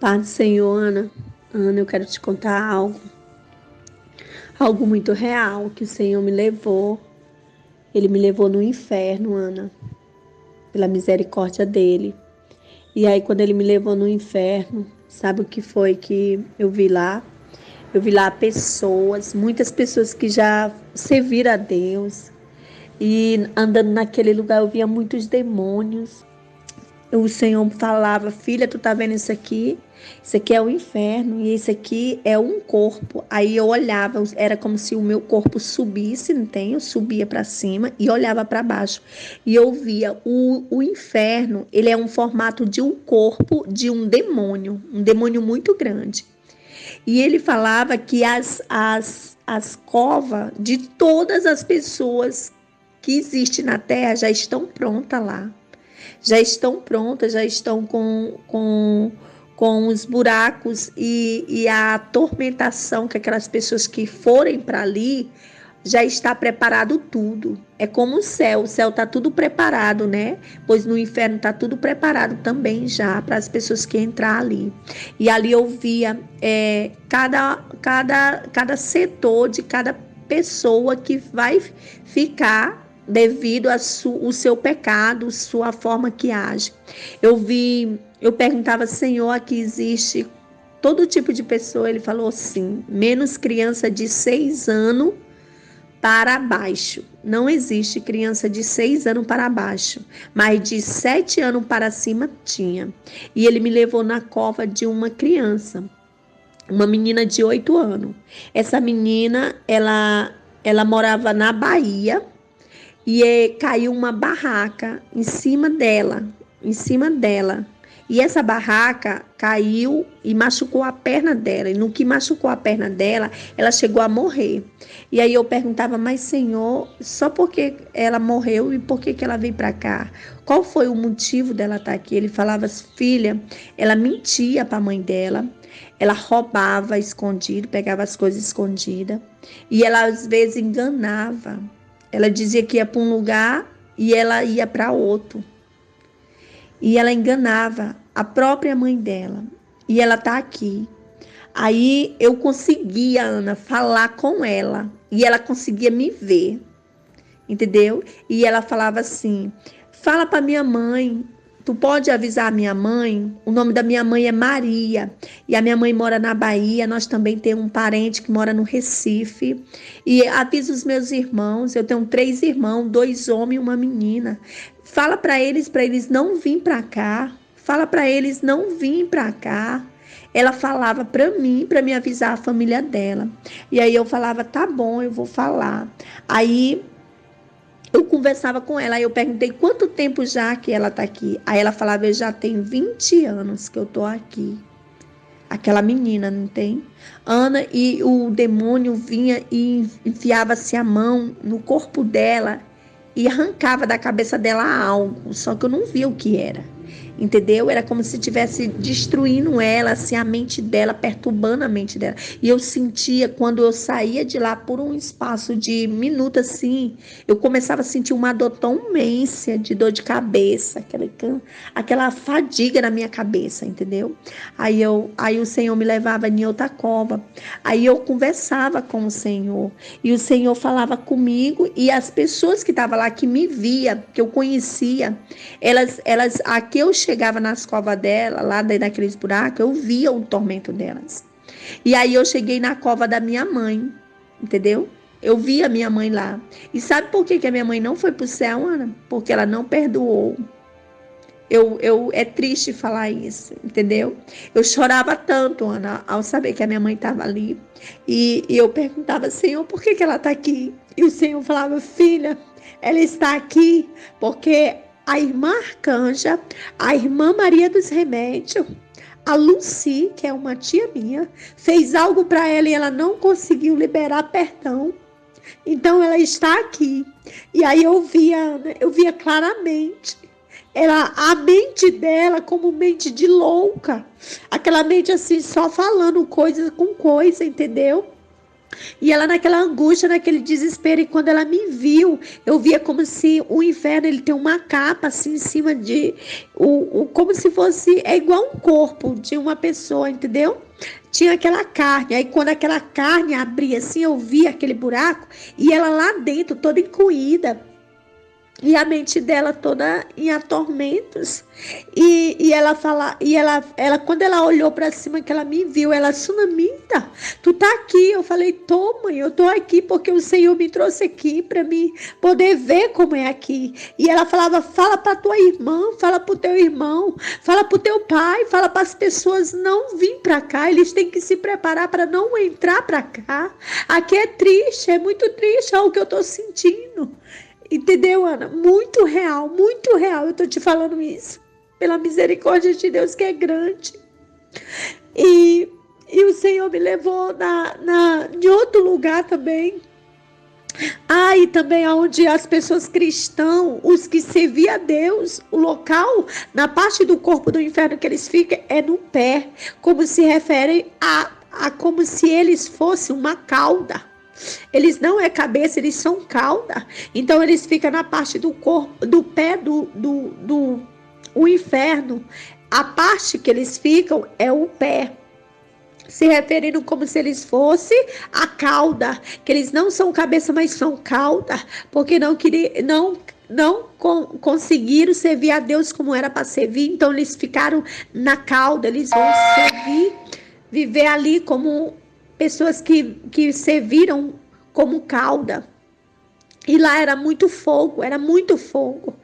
Paz do Senhor, Ana. Ana, eu quero te contar algo muito real que o Senhor me levou. Ele me levou no inferno, Ana, pela misericórdia dele. E aí, quando ele me levou no inferno, sabe o que foi que eu vi lá? Eu vi lá pessoas, muitas pessoas que já serviram a Deus. E andando naquele lugar, eu via muitos demônios. O Senhor falava: filha, tu tá vendo isso aqui? Isso aqui é o inferno e isso aqui é um corpo. Aí eu olhava, era como se o meu corpo subisse, não tem? Eu subia para cima e olhava para baixo. E eu via o inferno, ele é um formato de um corpo de um demônio muito grande. E ele falava que as covas de todas as pessoas que existem na terra já estão prontas lá. Já estão prontas, já estão com os buracos e a atormentação que aquelas pessoas que forem para ali já está preparado tudo. É como o céu está tudo preparado, né? Pois no inferno está tudo preparado também já para as pessoas que entrar ali. E ali eu via cada setor de cada pessoa que vai ficar devido ao seu pecado, sua forma que age. Eu perguntava: Senhor, aqui existe todo tipo de pessoa? Ele falou sim, menos criança de 6 anos para baixo. Não existe criança de 6 anos para baixo, mas de 7 anos para cima tinha. E ele me levou na cova de uma criança, uma menina de 8 anos. Essa menina, ela morava na Bahia. E caiu uma barraca em cima dela. E essa barraca caiu e machucou a perna dela. E no que machucou a perna dela, ela chegou a morrer. E aí eu perguntava: mas Senhor, só porque ela morreu e por que ela veio para cá? Qual foi o motivo dela estar aqui? Ele falava: filha, ela mentia para a mãe dela. Ela roubava escondido, pegava as coisas escondidas. E ela às vezes enganava. Ela dizia que ia para um lugar e ela ia para outro. E ela enganava a própria mãe dela. E ela está aqui. Aí eu conseguia, Ana, falar com ela. E ela conseguia me ver. Entendeu? E ela falava assim: fala para minha mãe. Tu pode avisar a minha mãe? O nome da minha mãe é Maria. E a minha mãe mora na Bahia. Nós também temos um parente que mora no Recife. E avisa os meus irmãos. Eu tenho 3 irmãos, 2 homens e uma menina. Fala para eles não vir para cá. Fala para eles não vir para cá. Ela falava para mim me avisar a família dela. E aí eu falava: tá bom, eu vou falar. Aí eu conversava com ela, aí eu perguntei quanto tempo já que ela está aqui. Aí ela falava: eu já tenho 20 anos que eu estou aqui. Aquela menina, não tem? Ana, e o demônio vinha e enfiava-se a mão no corpo dela e arrancava da cabeça dela algo, só que eu não via o que era. Entendeu? Era como se estivesse destruindo ela, assim, a mente dela, perturbando a mente dela. E eu sentia, quando eu saía de lá por um espaço de minuto, assim, eu começava a sentir uma dor tão imensa, de dor de cabeça, aquela fadiga na minha cabeça, entendeu? Aí o Senhor me levava em outra cova. Aí eu conversava com o Senhor. E o Senhor falava comigo, e as pessoas que estavam lá, que me via, que eu conhecia, elas aqui eu chegava nas covas dela, lá daqueles buracos, eu via o tormento delas. E aí eu cheguei na cova da minha mãe, entendeu? Eu vi a minha mãe lá. E sabe por que a minha mãe não foi para o céu, Ana? Porque ela não perdoou. É triste falar isso, entendeu? Eu chorava tanto, Ana, ao saber que a minha mãe estava ali. E eu perguntava: Senhor, por que ela está aqui? E o Senhor falava: filha, ela está aqui porque a irmã Arcanja, a irmã Maria dos Remédios, a Lucy, que é uma tia minha, fez algo para ela e ela não conseguiu liberar perdão. Então ela está aqui. E aí eu via claramente a mente dela como mente de louca. Aquela mente assim, só falando coisa com coisa, entendeu? E ela naquela angústia, naquele desespero, e quando ela me viu, eu via como se o inferno ele tem uma capa assim em cima de como se fosse é igual um corpo de uma pessoa, entendeu? Tinha aquela carne. Aí quando aquela carne abria assim, eu via aquele buraco e ela lá dentro toda encolhida. E a mente dela toda em atormentos. E ela fala, e ela quando ela olhou para cima, que ela me viu, ela, Sunamita, tu tá aqui? Eu falei, tô, mãe, eu tô aqui porque o Senhor me trouxe aqui para mim poder ver como é aqui. E ela falava, fala para tua irmã, fala pro teu irmão, fala pro teu pai, fala para as pessoas não vir para cá, eles têm que se preparar para não entrar para cá. Aqui é triste, é muito triste, é o que eu tô sentindo. Entendeu, Ana? Muito real, eu tô te falando isso. Pela misericórdia de Deus que é grande. E o Senhor me levou em outro lugar também. E também onde as pessoas cristãs, os que serviam a Deus, o local, na parte do corpo do inferno que eles ficam, é no pé. Como se refere a como se eles fossem uma cauda. Eles não é cabeça, eles são cauda. Então eles ficam na parte do corpo, do pé o inferno. A parte que eles ficam é o pé. Se referindo como se eles fossem a cauda. Que eles não são cabeça, mas são cauda. Porque não conseguiram servir a Deus como era para servir. Então eles ficaram na cauda. Eles vão viver ali como pessoas que serviram como cauda. E lá era muito fogo, era muito fogo.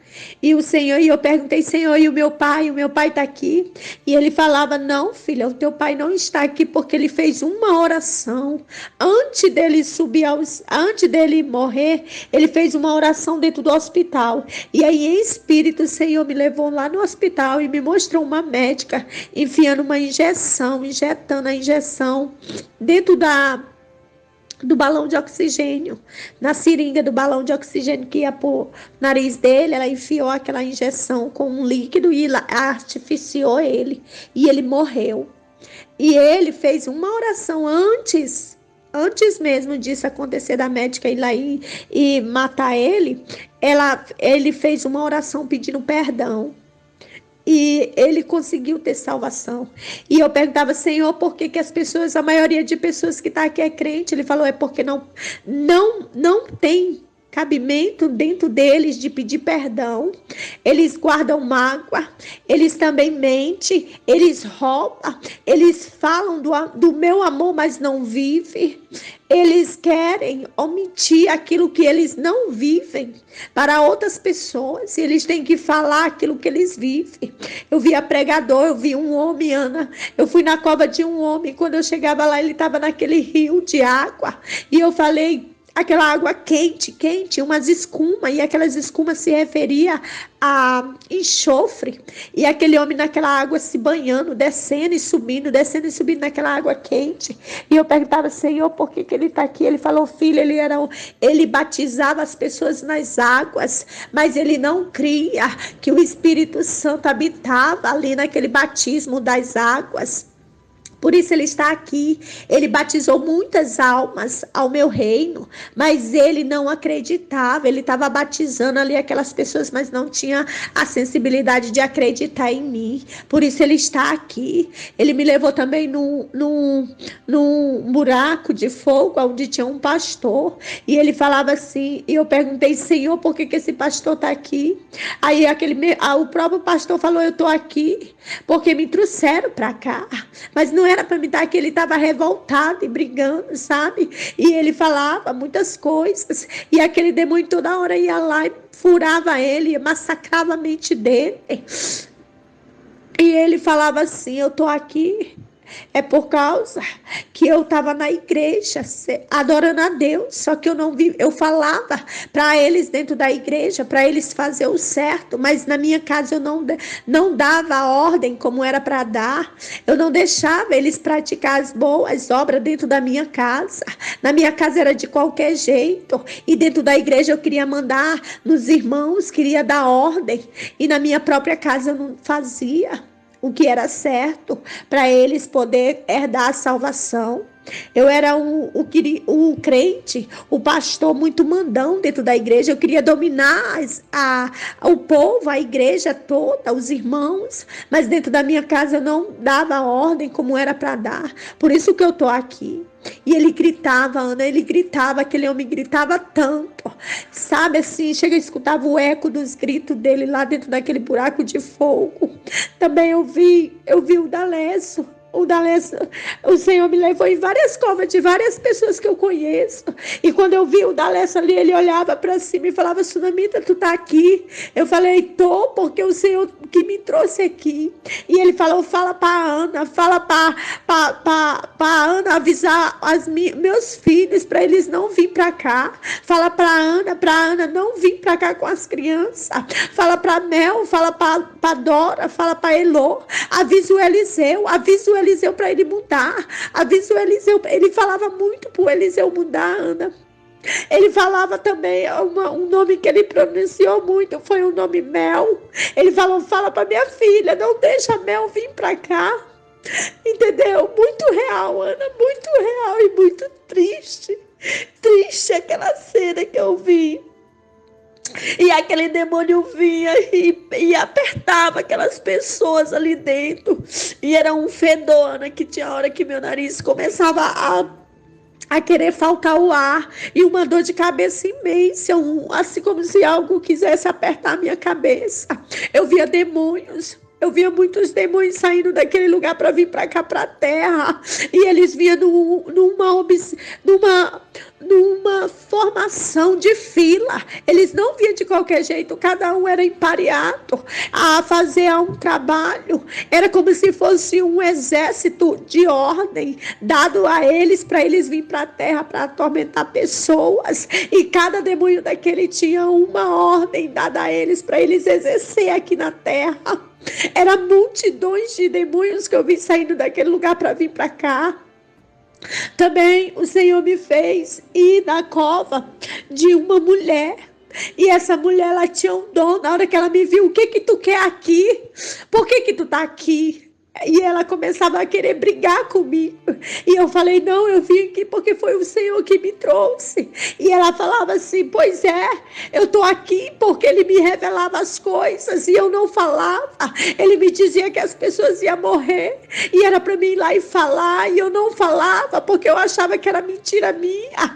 E o Senhor, e eu perguntei, Senhor, e o meu pai está aqui? E ele falava, não, filha, o teu pai não está aqui porque ele fez uma oração. Antes dele morrer, ele fez uma oração dentro do hospital. E aí, em espírito, o Senhor me levou lá no hospital e me mostrou uma médica enfiando uma injetando a injeção dentro do balão de oxigênio, na seringa do balão de oxigênio que ia pro nariz dele. Ela enfiou aquela injeção com um líquido e artificiou ele, e ele morreu. E ele fez uma oração antes mesmo disso acontecer, da médica ir lá e matar ele. Ele fez uma oração pedindo perdão. E ele conseguiu ter salvação. E eu perguntava, Senhor, por que as pessoas, a maioria de pessoas que está aqui é crente? Ele falou, é porque não tem cabimento dentro deles de pedir perdão. Eles guardam mágoa, eles também mentem, eles roubam, eles falam do meu amor, mas não vivem. Eles querem omitir aquilo que eles não vivem para outras pessoas. E eles têm que falar aquilo que eles vivem. Eu via pregador, eu vi um homem, Ana. Eu fui na cova de um homem. Quando eu chegava lá, ele estava naquele rio de água. E eu falei, aquela água quente, umas escumas, e aquelas escumas se referia a enxofre, e aquele homem naquela água se banhando, descendo e subindo naquela água quente. E eu perguntava, Senhor, por que ele está aqui? Ele falou, filho, ele batizava as pessoas nas águas, mas ele não cria que o Espírito Santo habitava ali naquele batismo das águas. Por isso ele está aqui. Ele batizou muitas almas ao meu reino, mas ele não acreditava. Ele estava batizando ali aquelas pessoas, mas não tinha a sensibilidade de acreditar em mim. Por isso ele está aqui. Ele me levou também num buraco de fogo, onde tinha um pastor, e ele falava assim, e eu perguntei, Senhor, por que esse pastor está aqui? Aí o próprio pastor falou, eu estou aqui porque me trouxeram para cá, mas não era para me estar aqui. Ele estava revoltado e brigando, sabe? E ele falava muitas coisas, e aquele demônio toda hora ia lá e furava ele, massacrava a mente dele. E ele falava assim, eu estou aqui é por causa que eu estava na igreja adorando a Deus, só que eu não vi. Eu falava para eles dentro da igreja, para eles fazer o certo, mas na minha casa eu não dava a ordem como era para dar. Eu não deixava eles praticar as boas obras dentro da minha casa. Na minha casa era de qualquer jeito, e dentro da igreja eu queria mandar nos irmãos, queria dar ordem, e na minha própria casa eu não fazia o que era certo para eles poder herdar a salvação. Eu era o crente, o pastor muito mandão dentro da igreja. Eu queria dominar o povo, a igreja toda, os irmãos. Mas dentro da minha casa eu não dava ordem como era para dar. Por isso que eu tô aqui. E ele gritava, Ana, ele gritava, aquele homem gritava tanto, sabe assim, chega a escutar o eco dos gritos dele lá dentro daquele buraco de fogo. Também eu vi o Dalécio. O Senhor me levou em várias covas de várias pessoas que eu conheço. E quando eu vi o Dalécio ali, ele olhava para cima e falava: Sunamita, tu tá aqui? Eu falei: tô, porque o Senhor que me trouxe aqui. E ele falou: fala para Ana, fala para Ana avisar meus filhos para eles não vir para cá. Fala para Ana não vir para cá com as crianças. Fala para Mel, fala para Dora, fala para Elô. Avisa o Eliseu para ele mudar. Avisa o Eliseu. Ele falava muito pro Eliseu mudar, Ana. Ele falava também um nome que ele pronunciou muito, foi o nome Mel. Ele falou: fala para minha filha, não deixa a Mel vir para cá. Entendeu? Muito real, Ana, muito real e muito triste. Triste aquela cena que eu vi. E aquele demônio vinha e apertava aquelas pessoas ali dentro. E era um fedor, Ana, que tinha hora que meu nariz começava a querer faltar o ar. E uma dor de cabeça imensa, assim como se algo quisesse apertar a minha cabeça. Eu via demônios. Eu via muitos demônios saindo daquele lugar para vir para cá, para a terra. E eles vinham numa formação de fila. Eles não vinham de qualquer jeito. Cada um era empareado a fazer um trabalho. Era como se fosse um exército de ordem dado a eles, para eles virem para a terra para atormentar pessoas. E cada demônio daquele tinha uma ordem dada a eles para eles exercer aqui na terra. Era multidões de demônios que eu vi saindo daquele lugar para vir para cá. Também o Senhor me fez ir na cova de uma mulher. E essa mulher, ela tinha um dom. Na hora que ela me viu: o que tu quer aqui? Por que tu tá aqui? E ela começava a querer brigar comigo. E eu falei: não, eu vim aqui porque foi o Senhor que me trouxe. E ela falava assim: pois é, eu tô aqui porque ele me revelava as coisas e eu não falava. Ele me dizia que as pessoas iam morrer e era para mim ir lá e falar, e eu não falava porque eu achava que era mentira minha.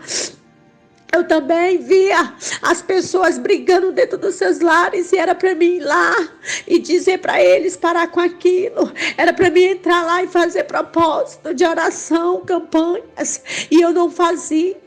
Eu também via as pessoas brigando dentro dos seus lares e era para mim ir lá e dizer para eles parar com aquilo. Era para mim entrar lá e fazer propósito de oração, campanhas. E eu não fazia.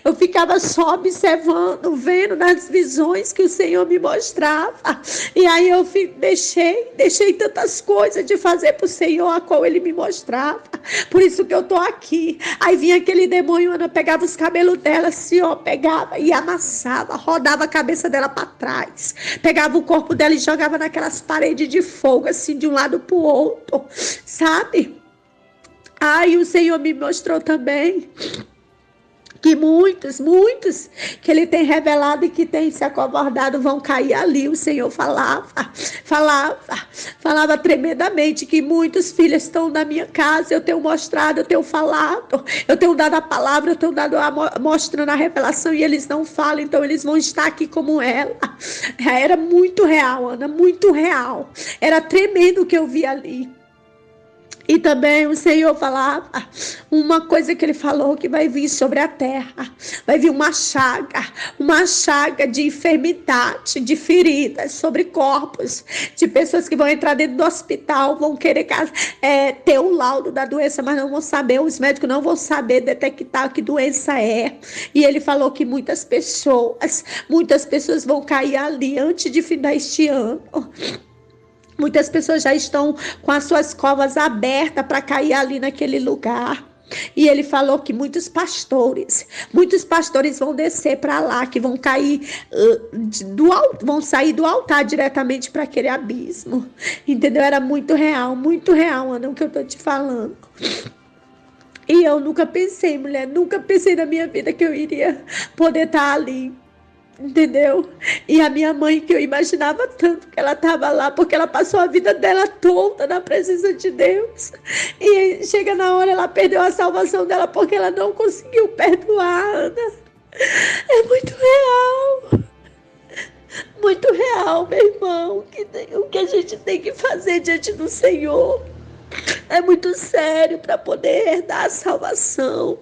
Eu ficava só observando, vendo nas visões que o Senhor me mostrava. E aí eu deixei tantas coisas de fazer para o Senhor, a qual Ele me mostrava. Por isso que eu tô aqui. Aí vinha aquele demônio, Ana, pegava os cabelos dela assim, ó, pegava e amassava, rodava a cabeça dela para trás, pegava o corpo dela e jogava naquelas paredes de fogo, assim, de um lado para o outro, sabe? Aí o Senhor me mostrou também que muitos que Ele tem revelado e que tem se acovardado vão cair ali. O Senhor falava tremendamente que muitos filhos estão na minha casa. Eu tenho mostrado, eu tenho falado, eu tenho dado a palavra, eu tenho dado mostrando a revelação e eles não falam, então eles vão estar aqui como ela. Era muito real, Ana, muito real. Era tremendo o que eu vi ali. E também o Senhor falava uma coisa que Ele falou, que vai vir sobre a terra. Vai vir uma chaga de enfermidade, de feridas sobre corpos, de pessoas que vão entrar dentro do hospital, vão querer ter o laudo da doença, mas não vão saber, os médicos não vão saber detectar que doença é. E Ele falou que muitas pessoas vão cair ali antes de findar este ano. Muitas pessoas já estão com as suas covas abertas para cair ali naquele lugar. E Ele falou que muitos pastores vão descer para lá, que vão cair vão sair do altar diretamente para aquele abismo. Entendeu? Era muito real, Ana, o que eu estou te falando. E eu nunca pensei, mulher, nunca pensei na minha vida que eu iria poder estar ali. entendeu? E a minha mãe, que eu imaginava tanto que ela estava lá, porque ela passou a vida dela toda na presença de Deus. E chega na hora, ela perdeu a salvação dela porque ela não conseguiu perdoar, Ana. É muito real, meu irmão, o que a gente tem que fazer diante do Senhor. É muito sério para poder herdar a salvação.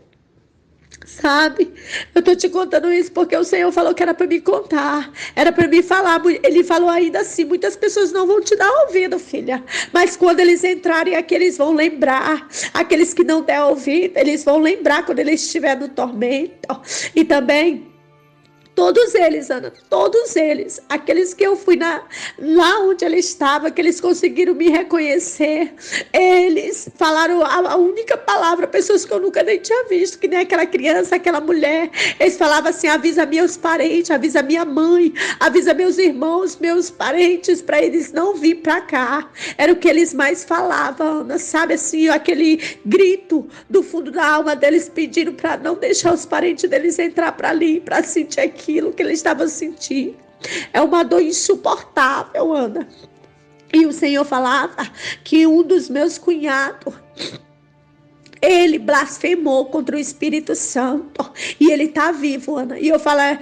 Sabe? Eu tô te contando isso porque o Senhor falou que era para me contar, era para me falar. Ele falou ainda assim: muitas pessoas não vão te dar ouvido, filha, mas quando eles entrarem aqui, eles vão lembrar. Aqueles que não der ouvido, eles vão lembrar quando eles estiverem no tormento. E também todos eles, Ana, todos eles, aqueles que eu fui lá onde ela estava, que eles conseguiram me reconhecer, eles falaram a única palavra, pessoas que eu nunca nem tinha visto, que nem aquela criança, aquela mulher, eles falavam assim: avisa meus parentes, avisa minha mãe, avisa meus irmãos, meus parentes, para eles não vir para cá. Era o que eles mais falavam, Ana, sabe assim, aquele grito do fundo da alma deles pedindo para não deixar os parentes deles entrar para ali, para sentir aquilo que eles estavam sentindo. É uma dor insuportável, Ana. E o Senhor falava que um dos meus cunhados, ele blasfemou contra o Espírito Santo. E ele está vivo, Ana. E eu falei: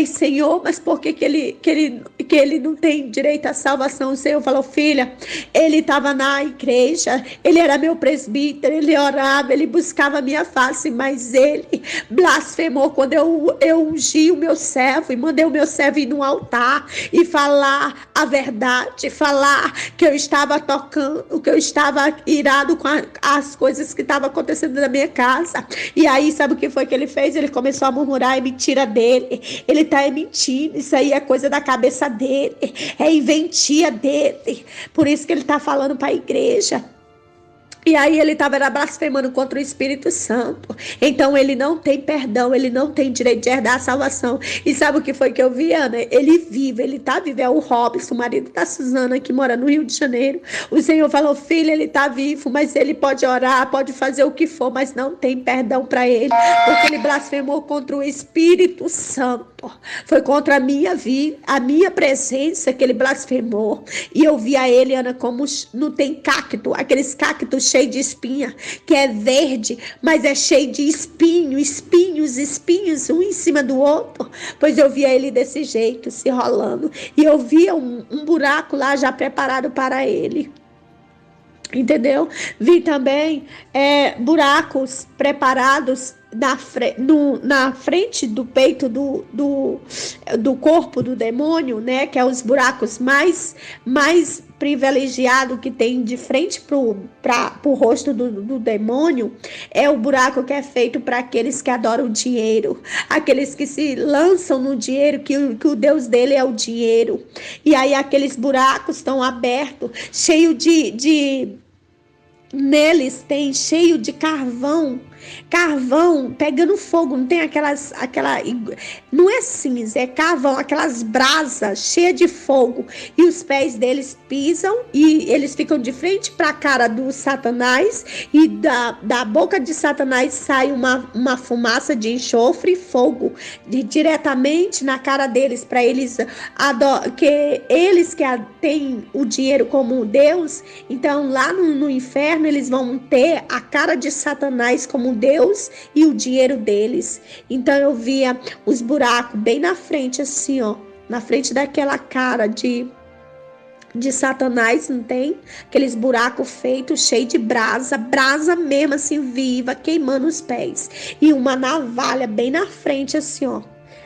Senhor, mas por que ele não tem direito à salvação? O Senhor falou: filha, ele estava na igreja, ele era meu presbítero, ele orava, ele buscava a minha face, mas ele blasfemou quando eu ungi o meu servo e mandei o meu servo ir no altar e falar a verdade, falar que eu estava tocando, que eu estava irado com as coisas que estavam acontecendo na minha casa. E aí, sabe o que foi que ele fez? Ele começou a murmurar: é mentira dele, ele tá mentindo, isso aí é coisa da cabeça dele, é inventia dele, por isso que ele tá falando para a igreja. E aí ele estava blasfemando contra o Espírito Santo. Então ele não tem perdão, ele não tem direito de herdar a salvação. E sabe o que foi que eu vi, Ana? Ele vive, ele tá vivo. É o Robson, o marido da Suzana, que mora no Rio de Janeiro. O Senhor falou: filha, ele tá vivo, mas ele pode orar, pode fazer o que for, mas não tem perdão para ele, porque ele blasfemou contra o Espírito Santo. Foi contra a minha vida, a minha presença que ele blasfemou. E eu via ele, Ana, como não tem cacto, aqueles cactos cheio de espinha, que é verde, mas é cheio de espinhos, um em cima do outro. Pois eu via ele desse jeito, se rolando. E eu via um buraco lá já preparado para ele. Entendeu? Vi também buracos preparados na frente do peito do corpo do demônio, né? Que é os buracos mais privilegiado que tem de frente pro rosto do demônio. É o buraco que é feito para aqueles que adoram o dinheiro, aqueles que se lançam no dinheiro, que o Deus dele é o dinheiro. E aí aqueles buracos estão abertos, cheio neles tem cheio de carvão pegando fogo, não tem não é cinza, é carvão, aquelas brasas cheias de fogo, e os pés deles pisam e eles ficam de frente para a cara do Satanás, e da boca de Satanás sai uma fumaça de enxofre e fogo diretamente na cara deles, para eles que têm o dinheiro como Deus. Então lá no inferno eles vão ter a cara de Satanás como Deus e o dinheiro deles. Então eu via os buracos bem na frente, assim, ó, na frente daquela cara de Satanás, não tem? Aqueles buracos feitos, cheio de brasa mesmo, assim, viva, queimando os pés. E uma navalha bem na frente, assim, ó,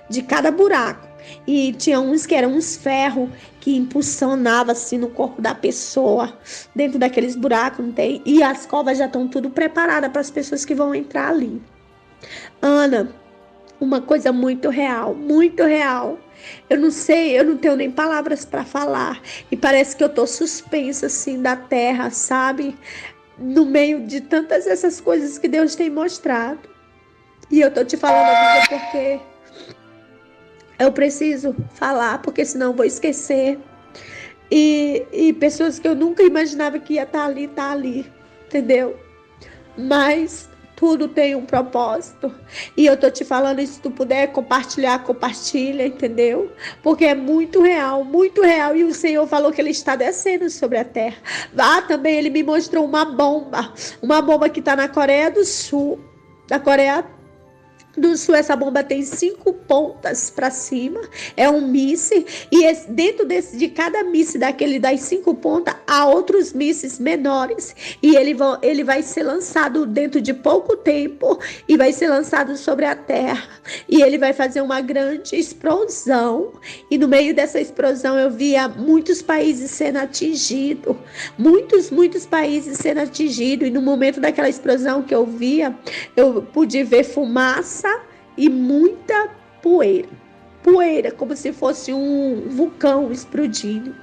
de cada buraco. E tinha uns que eram uns ferros que impulsionava assim no corpo da pessoa, dentro daqueles buracos, não tem? E as covas já estão tudo preparadas para as pessoas que vão entrar ali. Ana, uma coisa muito real, muito real. Eu não sei, eu não tenho nem palavras para falar. E parece que eu tô suspensa assim da terra, sabe? No meio de tantas essas coisas que Deus tem mostrado. E eu tô te falando, amiga, porque eu preciso falar, porque senão eu vou esquecer. E pessoas que eu nunca imaginava que ia estar ali, entendeu? Mas Tudo tem um propósito. E eu tô te falando, se tu puder compartilhar, compartilha, entendeu? Porque é muito real, muito real. E o Senhor falou que Ele está descendo sobre a terra. Lá também Ele me mostrou uma bomba que está na Coreia do Sul. Da Coreia do Sul, essa bomba tem 5 pontas para cima, é um míssil, e dentro de cada míssil das 5 pontas, há outros mísseis menores, e ele vai ser lançado dentro de pouco tempo, e vai ser lançado sobre a terra, e ele vai fazer uma grande explosão, e no meio dessa explosão eu via muitos países sendo atingidos, muitos países sendo atingidos, e no momento daquela explosão que eu via, eu pude ver fumaça e muita poeira, como se fosse um vulcão explodindo.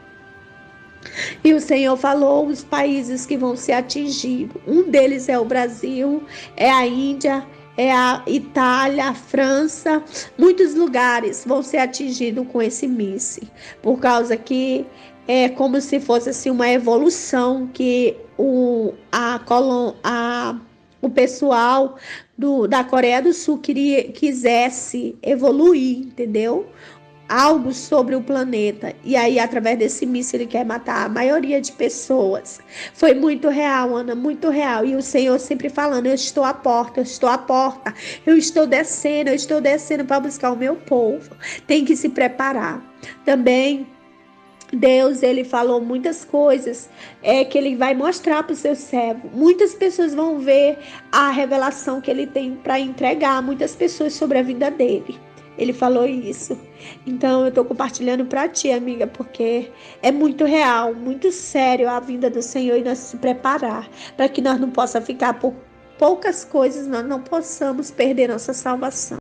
E o Senhor falou os países que vão ser atingidos. Um deles é o Brasil, é a Índia, é a Itália, a França. Muitos lugares vão ser atingidos com esse míssil, por causa que é como se fosse assim, uma evolução que o pessoal da Coreia do Sul quisesse evoluir, entendeu? Algo sobre o planeta. E aí, através desse míssil, ele quer matar a maioria de pessoas. Foi muito real, Ana, muito real. E o Senhor sempre falando, eu estou à porta, eu estou à porta. Eu estou descendo para buscar o meu povo. Tem que se preparar. Também Deus, ele falou muitas coisas que ele vai mostrar para o seu servo. Muitas pessoas vão ver a revelação que ele tem para entregar, muitas pessoas sobre a vida dele. Ele falou isso. Então eu estou compartilhando para ti, amiga, porque é muito real, muito sério a vinda do Senhor e nós se preparar para que nós não possamos ficar por poucas coisas, nós não possamos perder nossa salvação.